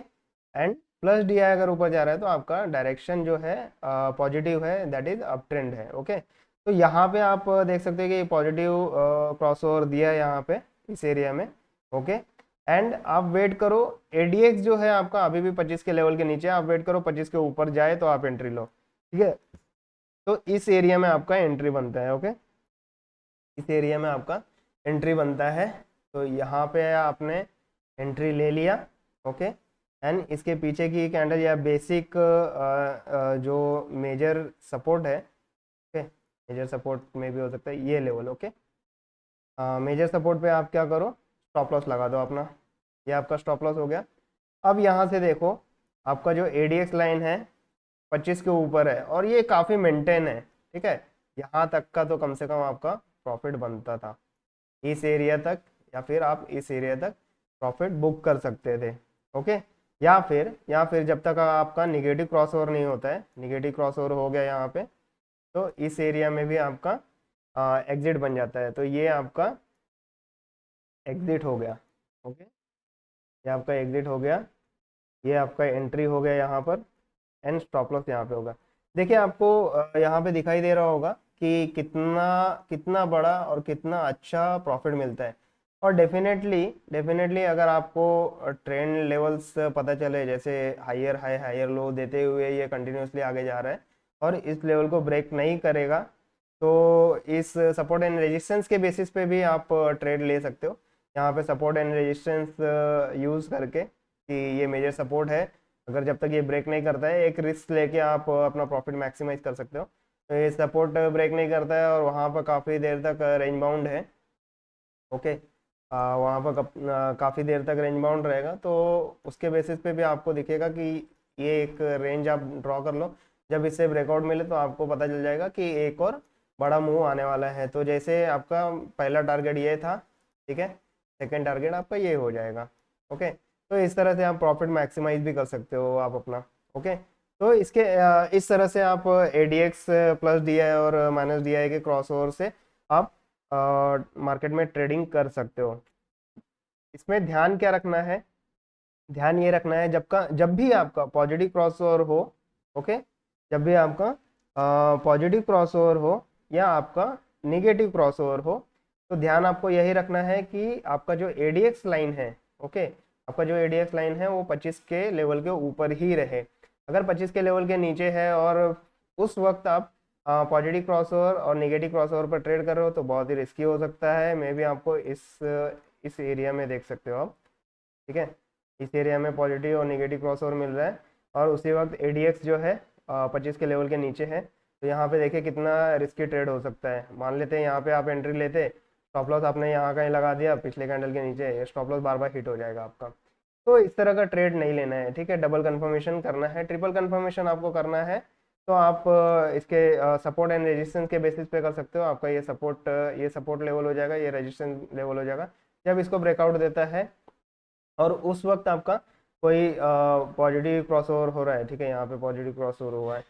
and plus D I अगर ऊपर जा रहा है तो आपका डायरेक्शन जो है पॉजिटिव है, दैट इज अप ट्रेंड है। ओके, तो यहाँ पे आप देख सकते हैं कि पॉजिटिव क्रॉसओवर दिया है यहाँ पे इस एरिया में। ओके, एंड आप वेट करो, एडीएक्स जो है आपका अभी भी 25 के लेवल के नीचे है, आप वेट करो 25 के ऊपर जाए तो आप एंट्री लो। ठीक है, तो इस एरिया में आपका एंट्री बनता है। ओके, इस एरिया में आपका एंट्री बनता है, तो यहाँ पे आपने एंट्री ले लिया। ओके, एंड इसके पीछे की कैंडल या बेसिक जो मेजर सपोर्ट है, ओके, मेजर सपोर्ट में भी हो सकता है ये लेवल। ओके, मेजर सपोर्ट पे आप क्या करो, स्टॉप लॉस लगा दो अपना। ये आपका स्टॉप लॉस हो गया। अब यहाँ से देखो, आपका जो एडीएक्स लाइन है 25 के ऊपर है और ये काफ़ी मेंटेन है। ठीक है, यहाँ तक का तो कम से कम आपका प्रॉफिट बनता था, इस एरिया तक, या फिर आप इस एरिया तक प्रॉफिट बुक कर सकते थे। ओके, या फिर जब तक आपका निगेटिव क्रॉसओवर नहीं होता है, निगेटिव क्रॉसओवर हो गया यहाँ पे, तो इस एरिया में भी आपका एग्जिट बन जाता है। तो ये आपका एग्जिट हो गया। ओके, ये आपका एग्जिट हो गया, ये आपका एंट्री हो गया यहाँ पर, एंड स्टॉप लॉस यहाँ पे होगा। देखिए आपको यहाँ पे दिखाई दे रहा होगा कि कितना कितना बड़ा और कितना अच्छा प्रॉफिट मिलता है। और डेफिनेटली डेफिनेटली अगर आपको ट्रेंड लेवल्स पता चले, जैसे हायर हाई हायर लो देते हुए ये कंटिन्यूसली आगे जा रहा है और इस लेवल को ब्रेक नहीं करेगा, तो इस सपोर्ट एंड रेजिस्टेंस के बेसिस पे भी आप ट्रेड ले सकते हो। यहाँ पे सपोर्ट एंड रेजिस्टेंस यूज़ करके कि ये मेजर सपोर्ट है, अगर जब तक ये ब्रेक नहीं करता है, एक रिस्क लेके आप अपना प्रॉफिट मैक्सिमाइज कर सकते हो। तो ये सपोर्ट ब्रेक नहीं करता है और वहाँ पर काफ़ी देर तक रेंज बाउंड है। ओके, वहाँ पर काफ़ी देर तक रेंज बाउंड रहेगा, तो उसके बेसिस पे भी आपको दिखेगा कि ये एक रेंज आप ड्रॉ कर लो। जब इससे ब्रेकआउट मिले तो आपको पता चल जाएगा कि एक और बड़ा मूव आने वाला है। तो जैसे आपका पहला टारगेट ये था, ठीक है, सेकेंड टारगेट आपका ये हो जाएगा। ओके, तो इस तरह से आप प्रॉफिट मैक्सिमाइज भी कर सकते हो आप अपना। ओके, तो इस तरह से आप एडीएक्स प्लस डीआई और माइनस डीआई के क्रॉसओवर से आप मार्केट में ट्रेडिंग कर सकते हो। इसमें ध्यान क्या रखना है, ध्यान ये रखना है जब भी आपका पॉजिटिव क्रॉसओवर हो, ओके, जब भी आपका पॉजिटिव क्रॉसओवर हो या आपका नेगेटिव क्रॉसओवर हो, तो ध्यान आपको यही रखना है कि आपका जो एडीएक्स लाइन है, ओके, आपका जो एडीएक्स लाइन है वो 25 के लेवल के ऊपर ही रहे। अगर 25 के लेवल के नीचे है और उस वक्त आप पॉजिटिव क्रॉसओवर और नेगेटिव क्रॉसओवर पर ट्रेड कर रहे हो, तो बहुत ही रिस्की हो सकता है। मे भी आपको इस एरिया में देख सकते हो आप। ठीक है, इस एरिया में पॉजिटिव और नेगेटिव क्रॉसओवर मिल रहा है और उसी वक्त एडीएक्स जो है 25 के लेवल के नीचे है। तो यहाँ पे देखिए कितना रिस्की ट्रेड हो सकता है। मान लेते हैं यहाँ पे आप एंट्री लेते, स्टॉप लॉस आपने यहाँ कहीं लगा दिया पिछले कैंडल के नीचे, स्टॉप लॉस बार बार हिट हो जाएगा आपका। तो इस तरह का ट्रेड नहीं लेना है, ठीक है। डबल कंफर्मेशन करना है, ट्रिपल कंफर्मेशन आपको करना है तो आप इसके सपोर्ट एंड रेजिस्टेंस के बेसिस पे कर सकते हो। आपका ये सपोर्ट लेवल हो जाएगा, ये रेजिस्टेंस लेवल हो जाएगा जब इसको ब्रेकआउट देता है, और उस वक्त आपका कोई पॉजिटिव क्रॉसओवर हो रहा है, ठीक है, यहाँ पे पॉजिटिव क्रॉसओवर हुआ है,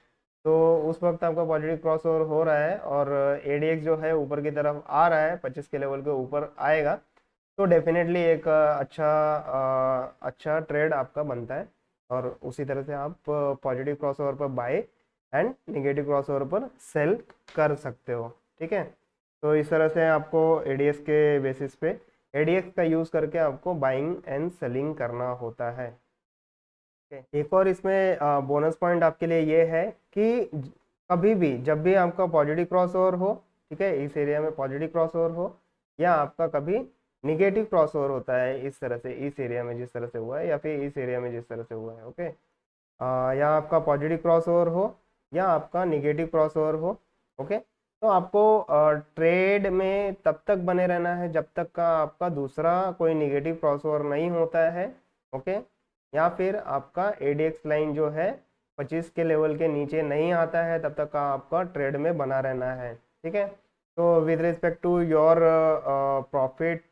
तो उस वक्त आपका पॉजिटिव क्रॉसओवर हो रहा है और एडीएक्स जो है ऊपर की तरफ आ रहा है, 25 के लेवल के ऊपर आएगा, तो डेफिनेटली एक अच्छा ट्रेड आपका बनता है। और उसी तरह से आप पॉजिटिव क्रॉसओवर पर बाय एंड नेगेटिव क्रॉसओवर पर सेल कर सकते हो, ठीक है। तो इस तरह से आपको एडीएक्स के बेसिस पे एडीएक्स का यूज़ करके आपको बाइंग एंड सेलिंग करना होता है। एक और इसमें बोनस पॉइंट आपके लिए ये है कि कभी भी जब भी आपका पॉजिटिव क्रॉसओवर हो, ठीक है, इस एरिया में पॉजिटिव क्रॉसओवर हो, या आपका कभी निगेटिव क्रॉसओवर होता है इस तरह से, इस एरिया में जिस तरह से हुआ है या फिर इस एरिया में जिस तरह से हुआ है, ओके, या आपका पॉजिटिव क्रॉसओवर हो या आपका निगेटिव क्रॉसओवर हो, ओके, तो आपको ट्रेड में तब तक बने रहना है जब तक का आपका दूसरा कोई निगेटिव क्रॉसओवर नहीं होता है, ओके, या फिर आपका एडीएक्स लाइन जो है 25 के लेवल के नीचे नहीं आता है, तब तक का आपका ट्रेड में बना रहना है, ठीक है। तो with respect to your profit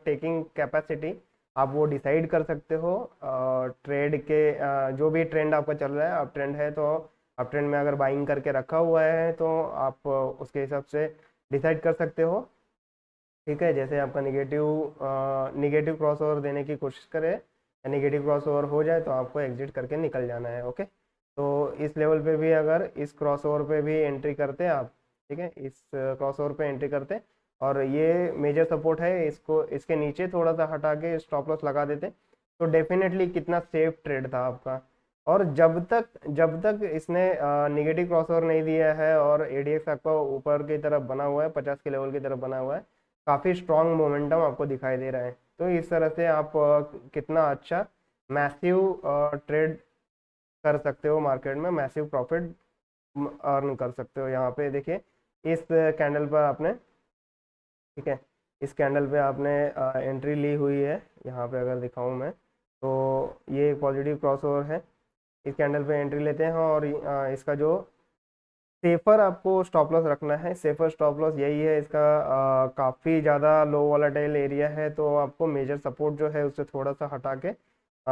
taking capacity आप वो डिसाइड कर सकते हो। ट्रेड के जो भी ट्रेंड आपका चल रहा है, अप ट्रेंड है तो अप ट्रेंड में अगर बाइंग करके रखा हुआ है तो आप उसके हिसाब से डिसाइड कर सकते हो, ठीक है। जैसे आपका निगेटिव क्रॉस ओवर देने की कोशिश करे, नेगेटिव क्रॉस ओवर हो जाए तो आपको एग्जिट करके निकल जाना है, ओके। तो इस लेवल पे भी अगर इस क्रॉस ओवर पे भी एंट्री करते आप, ठीक है, इस क्रॉस ओवर पे एंट्री करते और ये मेजर सपोर्ट है, इसको इसके नीचे थोड़ा सा हटा के स्टॉप लॉस लगा देते तो डेफिनेटली कितना सेफ ट्रेड था आपका। और जब तक इसने निगेटिव क्रॉसओवर नहीं दिया है और एडीएक्स आपका ऊपर की तरफ बना हुआ है, 50 के लेवल की तरफ बना हुआ है, काफ़ी स्ट्रांग मोमेंटम आपको दिखाई दे रहा है, तो इस तरह से आप कितना अच्छा मैसिव ट्रेड कर सकते हो, मार्केट में मैसिव प्रॉफिट अर्न कर सकते हो। यहाँ पे देखिए इस कैंडल पर आपने, ठीक है, इस कैंडल पे आपने एंट्री ली हुई है, यहाँ पे अगर दिखाऊं मैं तो ये एक पॉजिटिव क्रॉसओवर है, इस कैंडल पे एंट्री लेते हैं और इसका जो सेफर आपको स्टॉप लॉस रखना है, सेफर स्टॉप लॉस यही है इसका, काफ़ी ज़्यादा लो वॉलेटाइल एरिया है तो आपको मेजर सपोर्ट जो है उससे थोड़ा सा हटा के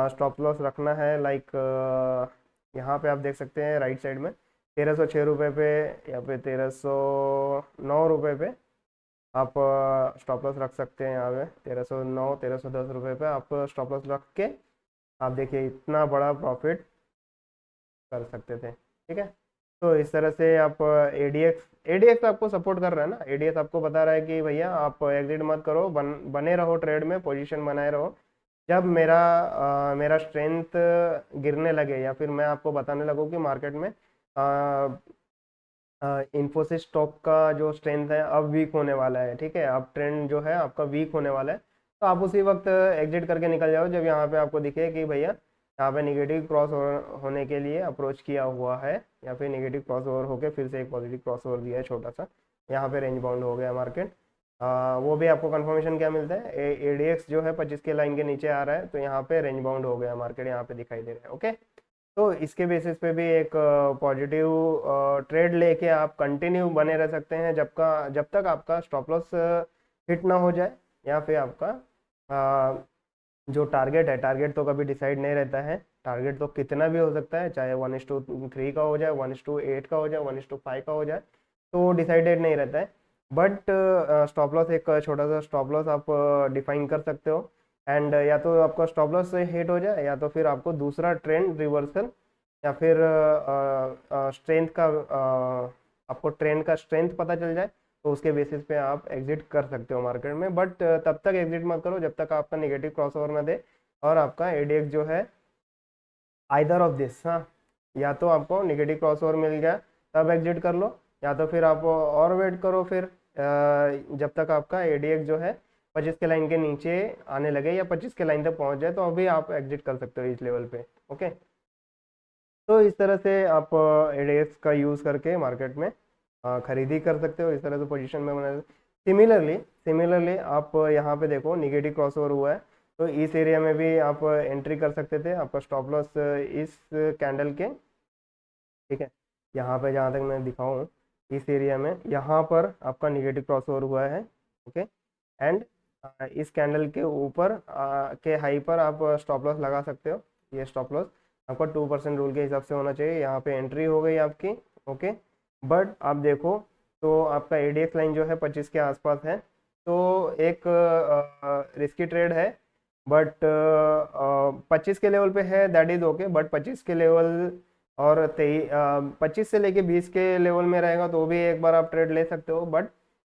स्टॉप लॉस रखना है। लाइक यहाँ पे आप देख सकते हैं राइट साइड में 1306 रुपये पे या फिर 1309 रुपये पे आप स्टॉप लॉस रख सकते हैं। यहाँ पे 1309 1310 रुपये पे आप स्टॉप लॉस रख के आप देखिए इतना बड़ा प्रॉफिट कर सकते थे, ठीक है। तो इस तरह से आप एडीएक्स आपको सपोर्ट कर रहा है ना, एडीएक्स आपको बता रहा है कि भैया आप एग्जिट मत करो, बने रहो ट्रेड में, पोजीशन बनाए रहो। जब मेरा स्ट्रेंथ गिरने लगे या फिर मैं आपको बताने लगूँ कि मार्केट में इन्फोसिस स्टॉक का जो स्ट्रेंथ है अब वीक होने वाला है, ठीक है, अब ट्रेंड जो है आपका वीक होने वाला है, तो आप उसी वक्त एग्जिट करके निकल जाओ जब यहाँ पे आपको दिखे कि भैया यहाँ पे निगेटिव क्रॉस होने के लिए अप्रोच किया हुआ है, या फिर निगेटिव क्रॉस ओवर होकर फिर से एक पॉजिटिव क्रॉस ओवर दिया है छोटा सा, यहाँ पे रेंज बाउंड हो गया मार्केट। वो भी आपको कंफर्मेशन क्या मिलता है, एडीएक्स जो है 25 के लाइन के नीचे आ रहा है तो यहाँ पे रेंज बाउंड हो गया मार्केट, यहाँ पे दिखाई दे रहा है, ओके। तो इसके बेसिस पे भी एक पॉजिटिव ट्रेड लेके आप कंटिन्यू बने रह सकते हैं जब तक आपका स्टॉप लॉस हिट ना हो जाए, या फिर आपका जो टारगेट है, टारगेट तो कभी डिसाइड नहीं रहता है, टारगेट तो कितना भी हो सकता है, चाहे 1:3 का हो जाए, 1:8 का हो जाए, 1:5 का हो जाए, तो वो डिसाइडेड नहीं रहता है। बट स्टॉप लॉस एक छोटा सा स्टॉप लॉस आप डिफाइन कर सकते हो, एंड या तो आपका स्टॉप लॉस से हिट हो जाए या तो फिर आपको दूसरा ट्रेंड रिवर्सल या फिर स्ट्रेंथ का आपको ट्रेंड का स्ट्रेंथ पता चल जाए तो उसके बेसिस पे आप एग्जिट कर सकते हो मार्केट में। बट तब तक एग्जिट मत करो जब तक आपका नेगेटिव क्रॉसओवर ना दे और आपका एडीएक्स जो है आइदर ऑफ दिस, हाँ, या तो आपको नेगेटिव क्रॉसओवर मिल गया तब एग्जिट कर लो, या तो फिर आप और वेट करो फिर जब तक आपका एडीएक्स जो है 25 के लाइन के नीचे आने लगे या 25 के लाइन तक पहुंच जाए तो अभी आप एग्जिट कर सकते हो इस लेवल पे, ओके। तो इस तरह से आप एडीएक्स का यूज़ करके मार्केट में खरीदी कर सकते हो, इस तरह से पोजीशन में बना। सिमिलरली आप यहाँ पे देखो निगेटिव क्रॉसओवर हुआ है तो इस एरिया में भी आप एंट्री कर सकते थे, आपका स्टॉप लॉस इस कैंडल के, ठीक है। यहाँ पे जहाँ तक मैं दिखाऊँ, इस एरिया में यहाँ पर आपका निगेटिव क्रॉस ओवर हुआ है, ओके। एंड इस कैंडल के ऊपर के हाई पर आप स्टॉप लॉस लगा सकते हो। ये स्टॉप लॉस आपका 2% रूल के हिसाब से होना चाहिए। यहाँ पे एंट्री हो गई आपकी, ओके। बट आप देखो तो आपका एडीएक्स लाइन जो है 25 के आसपास है, तो एक रिस्की ट्रेड है। बट 25 के लेवल पे है, दैट इज ओके। बट 25 के लेवल और 25 से लेके 20 के लेवल में रहेगा तो भी एक बार आप ट्रेड ले सकते हो। बट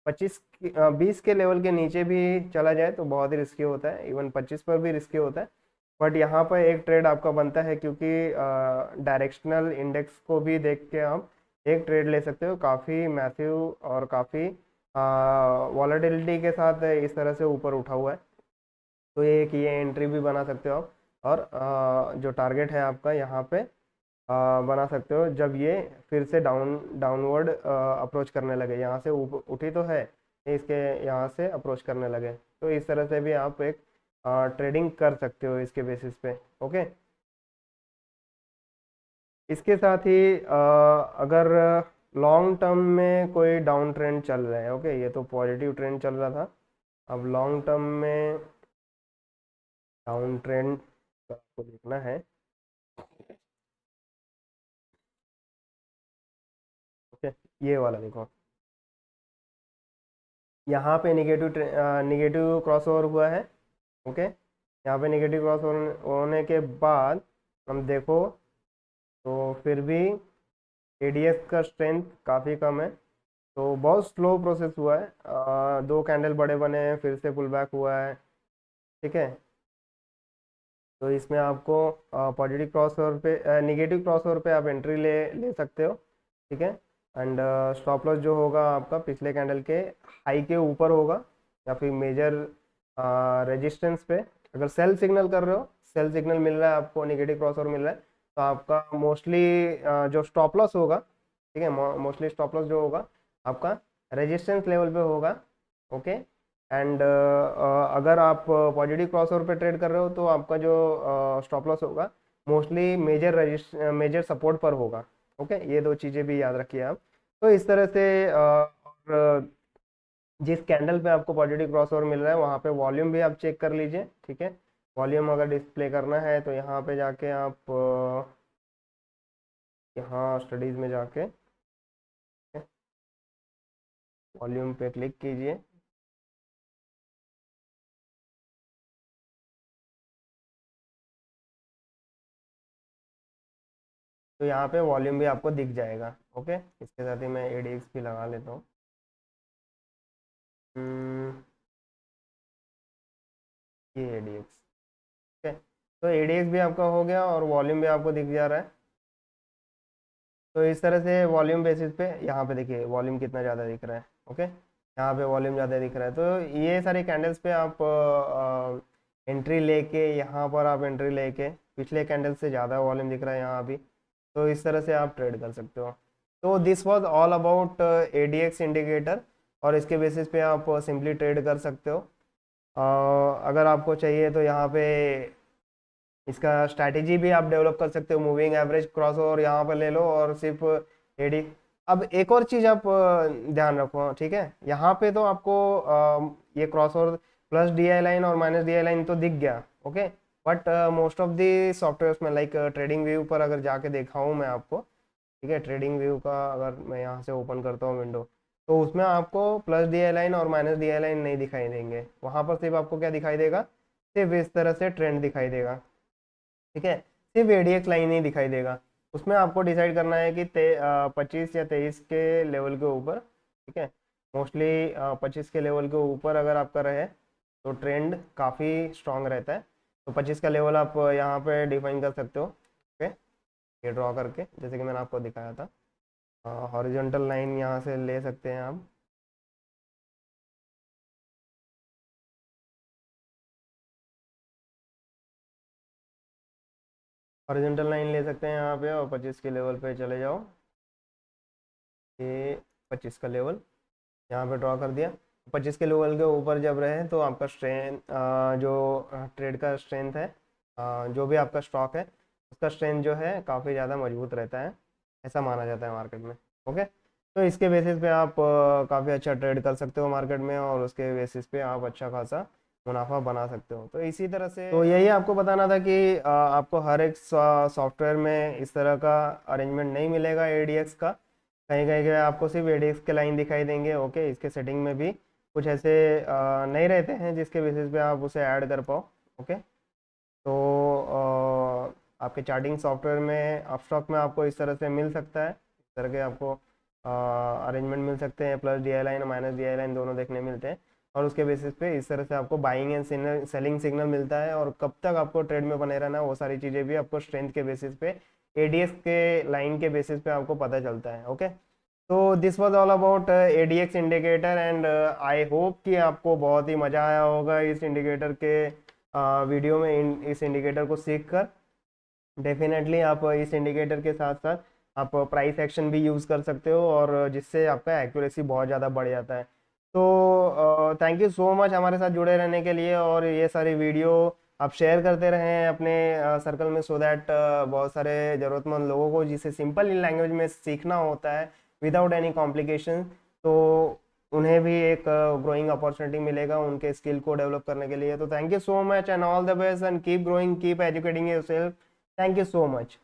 20 के लेवल के नीचे भी चला जाए तो बहुत ही रिस्की होता है, इवन 25 पर भी रिस्की होता है। बट यहाँ पर एक ट्रेड आपका बनता है, क्योंकि डायरेक्शनल इंडेक्स को भी देख के आप एक ट्रेड ले सकते हो, काफ़ी मैसिव और काफ़ी वॉलेटिलिटी के साथ इस तरह से ऊपर उठा हुआ है। तो ये एक ये एंट्री भी बना सकते हो आप। और जो टारगेट है आपका यहाँ पे बना सकते हो जब ये फिर से डाउनवर्ड अप्रोच करने लगे। यहाँ से उठी तो है, इसके यहाँ से अप्रोच करने लगे, तो इस तरह से भी आप एक ट्रेडिंग कर सकते हो इसके बेसिस पे, ओके। इसके साथ ही अगर लॉन्ग टर्म में कोई डाउन ट्रेंड चल रहा है, ओके, ये तो पॉजिटिव ट्रेंड चल रहा था। अब लॉन्ग टर्म में डाउन ट्रेंड आपको देखना है, ओके। ये वाला देखो, यहाँ पे निगेटिव क्रॉस ओवर हुआ है, ओके। यहाँ पे निगेटिव क्रॉस ओवर होने के बाद हम देखो तो फिर भी एडीएक्स का स्ट्रेंथ काफ़ी कम है, तो बहुत स्लो प्रोसेस हुआ है। दो कैंडल बड़े बने हैं, फिर से पुल बैक हुआ है, ठीक है। तो इसमें आपको पॉजिटिव क्रॉस ओवर पे निगेटिव क्रॉस ओवर पे आप एंट्री ले ले सकते हो, ठीक है। एंड स्टॉप लॉस जो होगा आपका पिछले कैंडल के हाई के ऊपर होगा, या फिर मेजर रेजिस्टेंस पे। अगर सेल सिग्नल कर रहे हो, सेल सिग्नल मिल रहा है आपको, निगेटिव क्रॉस ओवर मिल रहा है, तो आपका मोस्टली जो स्टॉप लॉस होगा, ठीक है, मोस्टली स्टॉप लॉस जो होगा आपका रेजिस्टेंस लेवल पे होगा, ओके। एंड अगर आप पॉजिटिव क्रॉसओवर पे ट्रेड कर रहे हो तो आपका जो स्टॉप लॉस होगा मोस्टली मेजर सपोर्ट पर होगा, ओके। ये दो चीज़ें भी याद रखिए आप। तो इस तरह से और जिस कैंडल पे आपको पॉजिटिव क्रॉसओवर मिल रहा है वहाँ पे वॉल्यूम भी आप चेक कर लीजिए, ठीक है। वॉल्यूम अगर डिस्प्ले करना है तो यहाँ पे जाके आप यहाँ स्टडीज़ में जाके वॉल्यूम पे क्लिक कीजिए। तो यहाँ पे वॉल्यूम भी आपको दिख जाएगा, ओके। इसके साथ ही मैं एडीएक्स भी लगा लेता हूँ। हम्म, ये एडीएक्स, ठीक है। तो एडीएक्स भी आपका हो गया और वॉल्यूम भी आपको दिख जा रहा है। तो इस तरह से वॉल्यूम बेसिस पे यहाँ पे देखिए वॉल्यूम कितना ज़्यादा दिख रहा है, ओके। यहाँ पे वॉल्यूम ज़्यादा दिख रहा है, तो ये सारे कैंडल्स पे आप एंट्री लेके, यहाँ पर आप एंट्री लेके, पिछले कैंडल से ज़्यादा वॉल्यूम दिख रहा है यहाँ भी, तो इस तरह से आप ट्रेड कर सकते हो। तो this was all about ADX indicator, और इसके बेसिस पे आप सिंपली ट्रेड कर सकते हो। अगर आपको चाहिए तो यहाँ पे इसका स्ट्रैटेजी भी आप डेवलप कर सकते हो, मूविंग एवरेज क्रॉस ओवर यहाँ पर ले लो और सिर्फ एडी। अब एक और चीज़ आप ध्यान रखो, ठीक है। यहाँ पे तो आपको ये cross over plus DI line और माइनस डीआई लाइन तो दिख गया, okay. But most of the software में लाइक ट्रेडिंग व्यू पर अगर जाके देखा हूँ मैं आपको, ठीक है, ट्रेडिंग व्यू का अगर मैं यहाँ से ओपन करता हूँ विंडो, तो उसमें आपको प्लस डीआई लाइन और माइनस डीआई लाइन नहीं दिखाई देंगे। वहाँ पर सिर्फ आपको क्या दिखाई देगा, सिर्फ इस तरह से ट्रेंड दिखाई देगा, ठीक है। सिर्फ एडीएक्स लाइन ही दिखाई देगा। उसमें आपको डिसाइड करना है कि 25 या 23 के लेवल के ऊपर, ठीक है, मोस्टली 25 के लेवल के ऊपर अगर आपका रहे तो ट्रेंड काफ़ी स्ट्रांग रहता है। तो 25 का लेवल आप यहाँ पे डिफाइन कर सकते हो, ओके, ये ड्रॉ करके, जैसे कि मैंने आपको दिखाया था। हॉरिजॉन्टल लाइन यहाँ से ले सकते हैं आप, हॉरिजॉन्टल लाइन ले सकते हैं यहाँ पे, और 25 के लेवल पे चले जाओ। ये 25 का लेवल यहाँ पे ड्रॉ कर दिया। 25 के लेवल के ऊपर जब रहे तो आपका स्ट्रेंथ जो ट्रेड का स्ट्रेंथ है, जो भी आपका स्टॉक है उसका स्ट्रेंथ जो है काफ़ी ज़्यादा मजबूत रहता है, ऐसा माना जाता है मार्केट में। ओके, तो इसके बेसिस पे आप काफ़ी अच्छा ट्रेड कर सकते हो मार्केट में, और उसके बेसिस पे आप अच्छा खासा मुनाफा बना सकते हो। तो इसी तरह से तो यही आपको बताना था कि आपको हर एक सॉफ्टवेयर में इस तरह का अरेंजमेंट नहीं मिलेगा एडीएक्स का। कहीं कहीं के आपको सिर्फ एडीएक्स के लाइन दिखाई देंगे। ओके, इसके सेटिंग में भी कुछ ऐसे नहीं रहते हैं जिसके बेसिस पे आप उसे ऐड कर पाओ। ओके, तो आपके चार्टिंग सॉफ्टवेयर में अपस्टॉक में आपको इस तरह से मिल सकता है, इस तरह के आपको अरेंजमेंट मिल सकते हैं, प्लस डी आई लाइन और माइनस डी आई लाइन दोनों देखने मिलते हैं, और उसके बेसिस पे इस तरह से आपको बाइंग एंड सेलिंग सिग्नल मिलता है, और कब तक आपको ट्रेड में बने रहना वो सारी चीज़ें भी आपको स्ट्रेंथ के बेसिस पे एडीएक्स के लाइन के बेसिस पे आपको पता चलता है। ओके, तो this was all about ADX indicator, and I hope कि आपको बहुत ही मज़ा आया होगा इस इंडिकेटर के वीडियो में, इस इंडिकेटर को सीख कर। डेफिनेटली आप इस इंडिकेटर के साथ साथ आप प्राइस एक्शन भी यूज़ कर सकते हो, और जिससे आपका एक्यूरेसी बहुत ज़्यादा बढ़ जाता है। तो थैंक यू सो मच हमारे साथ जुड़े रहने के लिए, और ये सारी वीडियो आप शेयर करते रहें अपने सर्कल में, सो दैट बहुत सारे ज़रूरतमंद लोगों को जिसे सिंपल लैंग्वेज में सीखना होता है विदाउट एनी कॉम्प्लिकेशन, तो उन्हें भी एक ग्रोइंग अपॉर्चुनिटी मिलेगा उनके स्किल को डेवलप करने के लिए। तो thank you so much and all the best, and keep growing, keep educating yourself. Thank you so much.